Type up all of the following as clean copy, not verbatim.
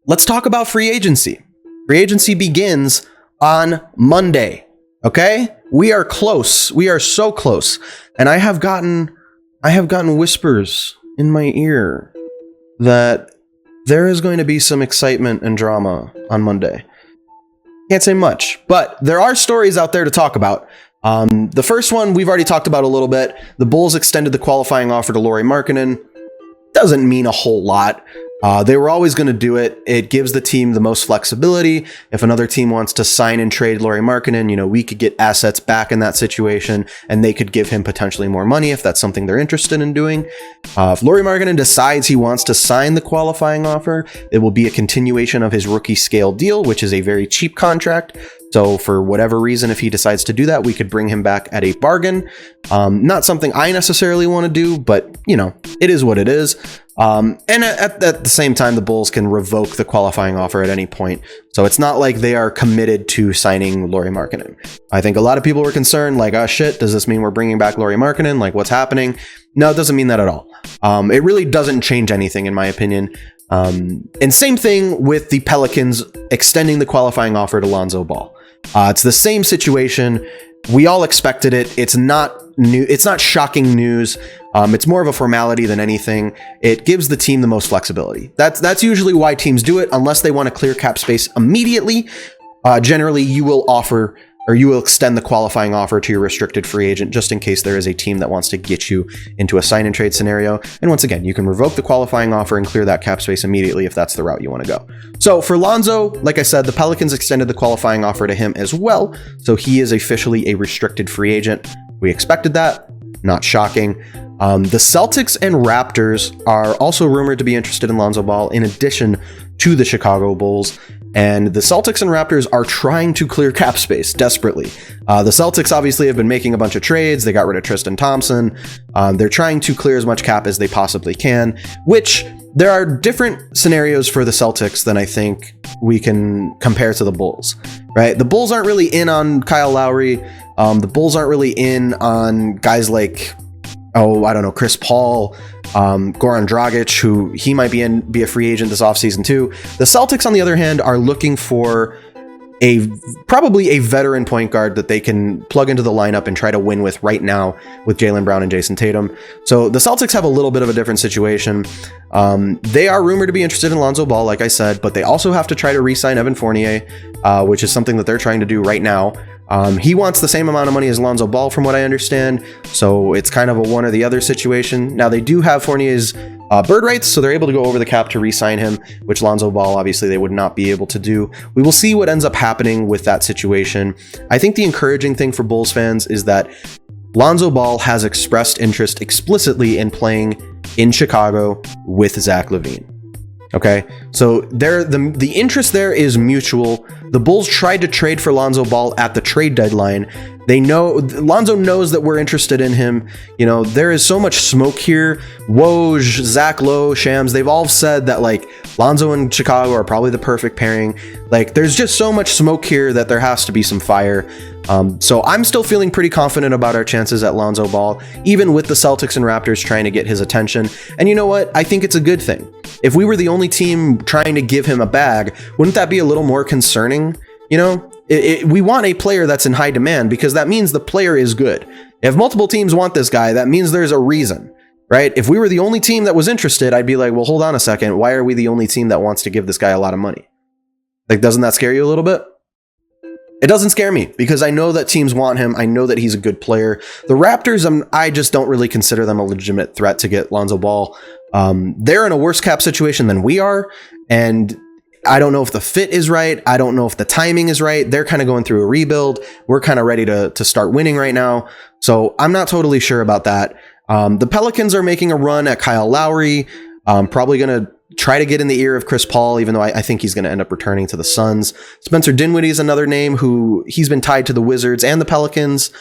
let's talk about free agency. Free agency begins on Monday. Okay? We are close. We are so close. And I have gotten whispers in my ear that there is going to be some excitement and drama on Monday. Can't say much, but there are stories out there to talk about. The first one we've already talked about a little bit. The Bulls extended the qualifying offer to Lauri Markkanen. Doesn't mean a whole lot. They were always going to do it. It gives the team the most flexibility. If another team wants to sign and trade Lauri Markkanen, we could get assets back in that situation, and they could give him potentially more money if that's something they're interested in doing. If Lauri Markkanen decides he wants to sign the qualifying offer, it will be a continuation of his rookie scale deal, which is a very cheap contract. So for whatever reason, if he decides to do that, we could bring him back at a bargain. Not something I necessarily want to do, but it is what it is. And at the same time, the Bulls can revoke the qualifying offer at any point. So it's not like they are committed to signing Lauri Markkanen. I think a lot of people were concerned, like, oh shit, does this mean we're bringing back Lauri Markkanen? Like, what's happening? No, it doesn't mean that at all. It really doesn't change anything, in my opinion. And same thing with the Pelicans extending the qualifying offer to Lonzo Ball. It's the same situation. We all expected it. It's not new. It's not shocking news. It's more of a formality than anything. It gives the team the most flexibility. That's usually why teams do it, unless they want to clear cap space immediately. Generally, you will extend the qualifying offer to your restricted free agent just in case there is a team that wants to get you into a sign and trade scenario. And once again, you can revoke the qualifying offer and clear that cap space immediately if that's the route you want to go. So for Lonzo, like I said, the Pelicans extended the qualifying offer to him as well. So he is officially a restricted free agent. We expected that. Not shocking. The Celtics and Raptors are also rumored to be interested in Lonzo Ball in addition to the Chicago Bulls. And the Celtics and Raptors are trying to clear cap space desperately. The Celtics obviously have been making a bunch of trades. They got rid of Tristan Thompson. They're trying to clear as much cap as they possibly can, which there are different scenarios for the Celtics than I think we can compare to the Bulls, right? The Bulls aren't really in on Kyle Lowry. The Bulls aren't really in on guys like, Chris Paul, Goran Dragic, who he might be a free agent this offseason too. The Celtics, on the other hand, are looking for probably a veteran point guard that they can plug into the lineup and try to win with right now with Jaylen Brown and Jason Tatum. So the Celtics have a little bit of a different situation. They are rumored to be interested in Lonzo Ball, like I said, but they also have to try to re-sign Evan Fournier, which is something that they're trying to do right now. He wants the same amount of money as Lonzo Ball, from what I understand. So it's kind of a one or the other situation. Now they do have Fournier's bird rights, so they're able to go over the cap to re-sign him, which Lonzo Ball, obviously, they would not be able to do. We will see what ends up happening with that situation. I think the encouraging thing for Bulls fans is that Lonzo Ball has expressed interest explicitly in playing in Chicago with Zach LaVine. Okay, so the interest there is mutual. The Bulls tried to trade for Lonzo Ball at the trade deadline. They know Lonzo knows that we're interested in him. There is so much smoke here. Woj, Zach Lowe, Shams, they've all said that like Lonzo and Chicago are probably the perfect pairing. Like there's just so much smoke here that there has to be some fire. So I'm still feeling pretty confident about our chances at Lonzo Ball, even with the Celtics and Raptors trying to get his attention. And you know what? I think it's a good thing. If we were the only team trying to give him a bag, wouldn't that be a little more concerning? We want a player that's in high demand because that means the player is good. If multiple teams want this guy, that means there's a reason, right? If we were the only team that was interested, I'd be like, well, hold on a second. Why are we the only team that wants to give this guy a lot of money? Like, doesn't that scare you a little bit? It doesn't scare me because I know that teams want him. I know that he's a good player. The Raptors, I just don't really consider them a legitimate threat to get Lonzo Ball. They're in a worse cap situation than we are. And I don't know if the fit is right. I don't know if the timing is right. They're kind of going through a rebuild. We're kind of ready to start winning right now. So I'm not totally sure about that. The Pelicans are making a run at Kyle Lowry. Probably going to try to get in the ear of Chris Paul, even though I think he's going to end up returning to the Suns. Spencer Dinwiddie is another name who he's been tied to the Wizards and the Pelicans.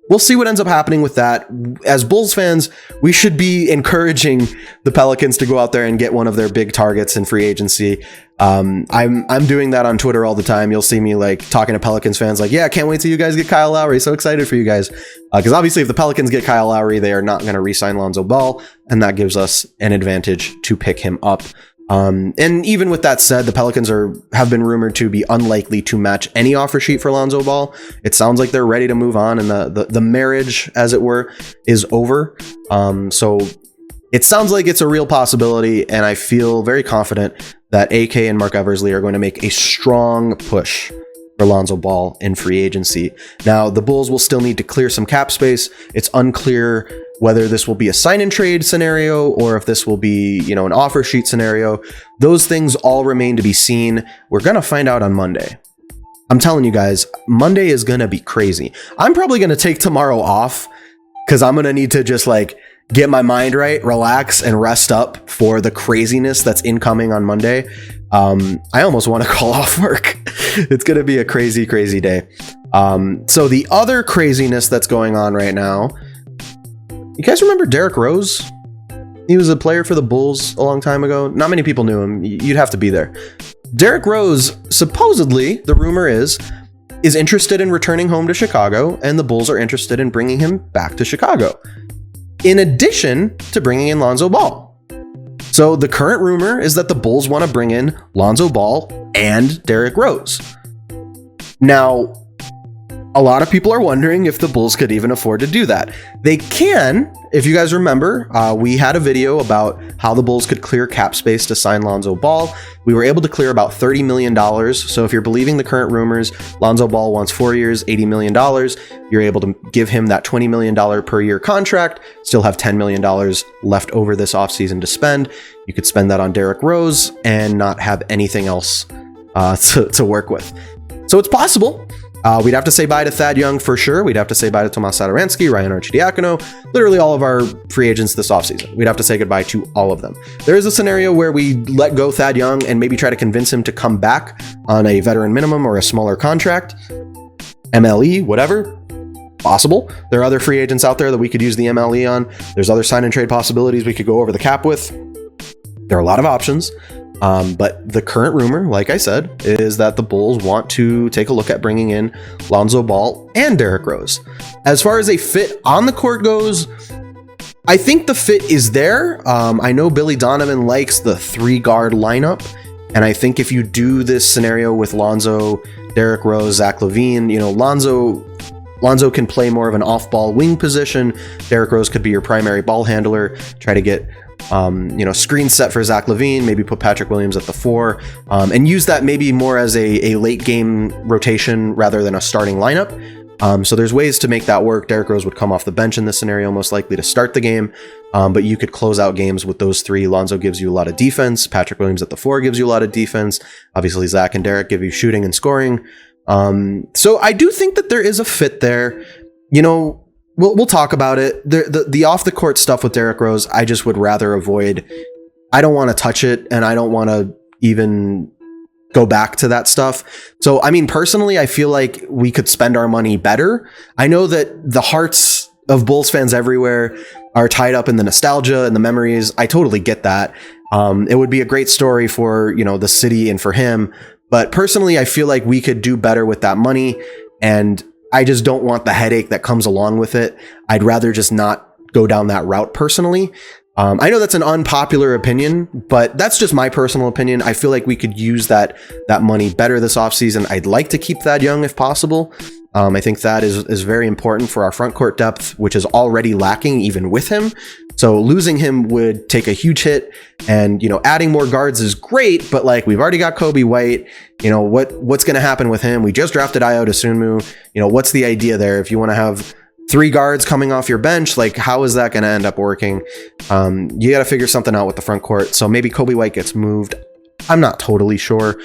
We'll see what ends up happening with that. As Bulls fans, we should be encouraging the Pelicans to go out there and get one of their big targets in free agency. I'm doing that on Twitter all the time. You'll see me like talking to Pelicans fans like, yeah, can't wait till you guys get Kyle Lowry. So excited for you guys. Because obviously if the Pelicans get Kyle Lowry, they are not going to re-sign Lonzo Ball. And that gives us an advantage to pick him up. And even with that said, the Pelicans have been rumored to be unlikely to match any offer sheet for Lonzo Ball. It sounds like they're ready to move on, and the marriage, as it were, is over. So it sounds like it's a real possibility, and I feel very confident that AK and Mark Eversley are going to make a strong push for Lonzo Ball in free agency. Now, the Bulls will still need to clear some cap space. It's unclear whether this will be a sign and trade scenario or if this will be, an offer sheet scenario. Those things all remain to be seen. We're going to find out on Monday. I'm telling you guys, Monday is going to be crazy. I'm probably going to take tomorrow off because I'm going to need to just get my mind right, relax, and rest up for the craziness that's incoming on Monday. I almost want to call off work. It's going to be a crazy, crazy day. So the other craziness that's going on right now, you guys remember Derrick Rose? He was a player for the Bulls a long time ago. Not many people knew him. You'd have to be there. Derrick Rose, supposedly, the rumor is interested in returning home to Chicago, and the Bulls are interested in bringing him back to Chicago, in addition to bringing in Lonzo Ball. So the current rumor is that the Bulls want to bring in Lonzo Ball and Derrick Rose. Now, a lot of people are wondering if the Bulls could even afford to do that. They can. If you guys remember, we had a video about how the Bulls could clear cap space to sign Lonzo Ball. We were able to clear about $30 million. So if you're believing the current rumors, Lonzo Ball wants 4 years, $80 million. You're able to give him that $20 million per year contract, still have $10 million left over this offseason to spend. You could spend that on Derrick Rose and not have anything else to work with. So it's possible. We'd have to say bye to Thad Young for sure. We'd have to say bye to Tomas Satoransky, Ryan Arcidiacono, literally all of our free agents this offseason. We'd have to say goodbye to all of them. There is a scenario where we let go Thad Young and maybe try to convince him to come back on a veteran minimum or a smaller contract. MLE, whatever. Possible. There are other free agents out there that we could use the MLE on. There's other sign and trade possibilities we could go over the cap with. There are a lot of options. But the current rumor, like I said, is that the Bulls want to take a look at bringing in Lonzo Ball and Derrick Rose. As far as a fit on the court goes, I think the fit is there. I know Billy Donovan likes the 3-guard lineup. And I think if you do this scenario with Lonzo, Derrick Rose, Zach LaVine, Lonzo can play more of an off-ball wing position. Derrick Rose could be your primary ball handler. Try to get screen set for Zach LaVine, maybe put Patrick Williams at the 4, and use that maybe more as a late game rotation rather than a starting lineup. So there's ways to make that work. Derrick Rose would come off the bench in this scenario, most likely to start the game, but you could close out games with those 3. Lonzo gives you a lot of defense. Patrick Williams at the 4 gives you a lot of defense. Obviously, Zach and Derrick give you shooting and scoring. So I do think that there is a fit there. We'll talk about it. The off the court stuff with Derrick Rose, I just would rather avoid. I don't want to touch it, and I don't want to even go back to that stuff. So, personally, I feel like we could spend our money better. I know that the hearts of Bulls fans everywhere are tied up in the nostalgia and the memories. I totally get that. It would be a great story for, the city and for him. But personally, I feel like we could do better with that money, and I just don't want the headache that comes along with it. I'd rather just not go down that route personally. I know that's an unpopular opinion, but that's just my personal opinion. I feel like we could use that money better this offseason. I'd like to keep Thad Young if possible. I think that is very important for our front court depth, which is already lacking even with him. So losing him would take a huge hit, and, adding more guards is great, but we've already got Kobe White. What's going to happen with him? We just drafted Ayo Dosunmu. What's the idea there? If you want to have 3 guards coming off your bench, how is that going to end up working? You got to figure something out with the front court. So maybe Kobe White gets moved. I'm not totally sure.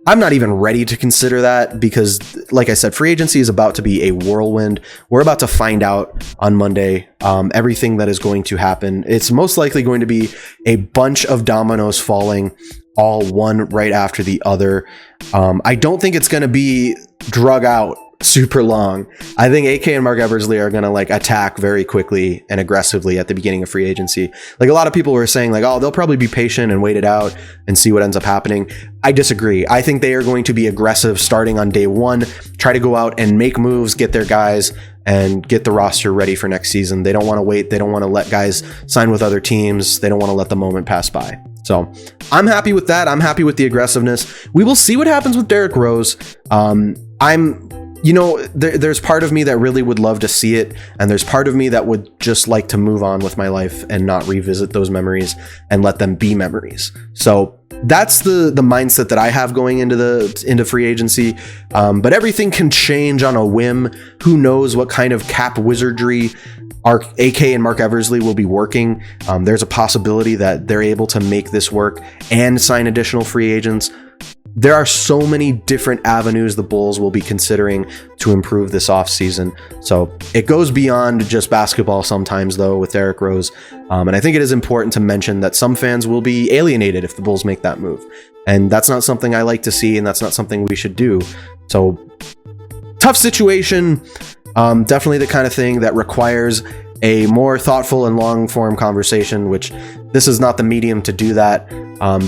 I'm not even ready to consider that because, like I said, free agency is about to be a whirlwind. We're about to find out on Monday everything that is going to happen. It's most likely going to be a bunch of dominoes falling, all one right after the other. I don't think it's going to be drug out super long. I think AK and Mark Eversley are going to attack very quickly and aggressively at the beginning of free agency. A lot of people were saying they'll probably be patient and wait it out and see what ends up happening. I disagree. I think they are going to be aggressive starting on day 1, try to go out and make moves, get their guys and get the roster ready for next season. They don't want to wait. They don't want to let guys sign with other teams. They don't want to let the moment pass by. So I'm happy with that. I'm happy with the aggressiveness. We will see what happens with Derrick Rose. There's part of me that really would love to see it, and there's part of me that would just like to move on with my life and not revisit those memories and let them be memories. So that's the mindset that I have going into free agency. But everything can change on a whim. Who knows what kind of cap wizardry AK and Mark Eversley will be working. There's a possibility that they're able to make this work and sign additional free agents. There are so many different avenues the Bulls will be considering to improve this offseason. So it goes beyond just basketball sometimes, though, with Derrick Rose. And I think it is important to mention that some fans will be alienated if the Bulls make that move. And that's not something I like to see, and that's not something we should do. So tough situation. Definitely the kind of thing that requires a more thoughtful and long form conversation, which this is not the medium to do that.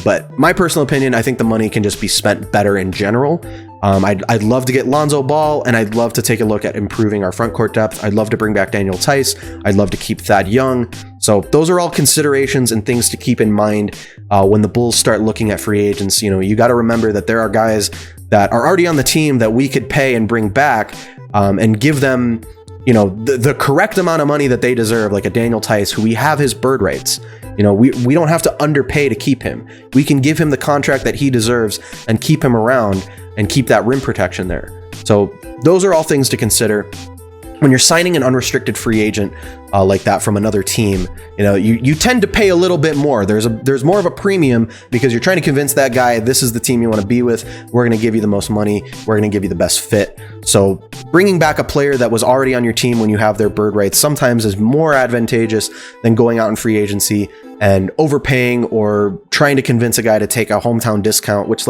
But my personal opinion, I think the money can just be spent better in general. I'd love to get Lonzo Ball, and I'd love to take a look at improving our front court depth. I'd love to bring back Daniel Tice. I'd love to keep Thad Young. So those are all considerations and things to keep in mind when the Bulls start looking at free agents. You got to remember that there are guys that are already on the team that we could pay and bring back and give them the correct amount of money that they deserve, like a Daniel Tice, who we have his bird rights. We don't have to underpay to keep him. We can give him the contract that he deserves and keep him around and keep that rim protection there. So those are all things to consider. When you're signing an unrestricted free agent like that from another team, you tend to pay a little bit more. There's more of a premium because you're trying to convince that guy, this is the team you want to be with. We're going to give you the most money. We're going to give you the best fit. So bringing back a player that was already on your team when you have their bird rights sometimes is more advantageous than going out in free agency and overpaying or trying to convince a guy to take a hometown discount, which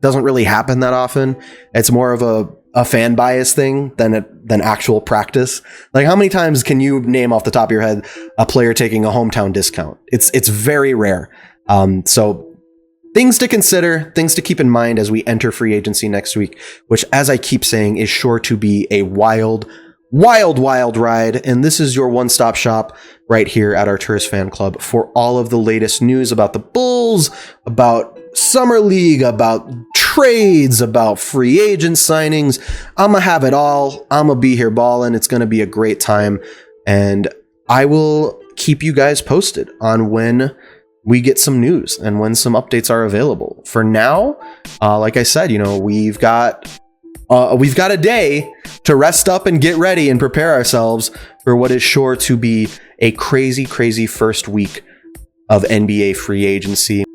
doesn't really happen that often. It's more of a fan bias thing than actual practice. Like, how many times can you name off the top of your head a player taking a hometown discount? It's very rare. So things to consider, things to keep in mind as we enter free agency next week, which, as I keep saying, is sure to be a wild ride. And this is your one-stop shop right here at Arturis Fan Club for all of the latest news about the Bulls, about Summer League, about trades, about free agent signings. I'm gonna have it all. I'm gonna be here balling. It's gonna be a great time, and I will keep you guys posted on when we get some news and when some updates are available. For now, like I said, we've got a day to rest up and get ready and prepare ourselves for what is sure to be a crazy first week of NBA free agency.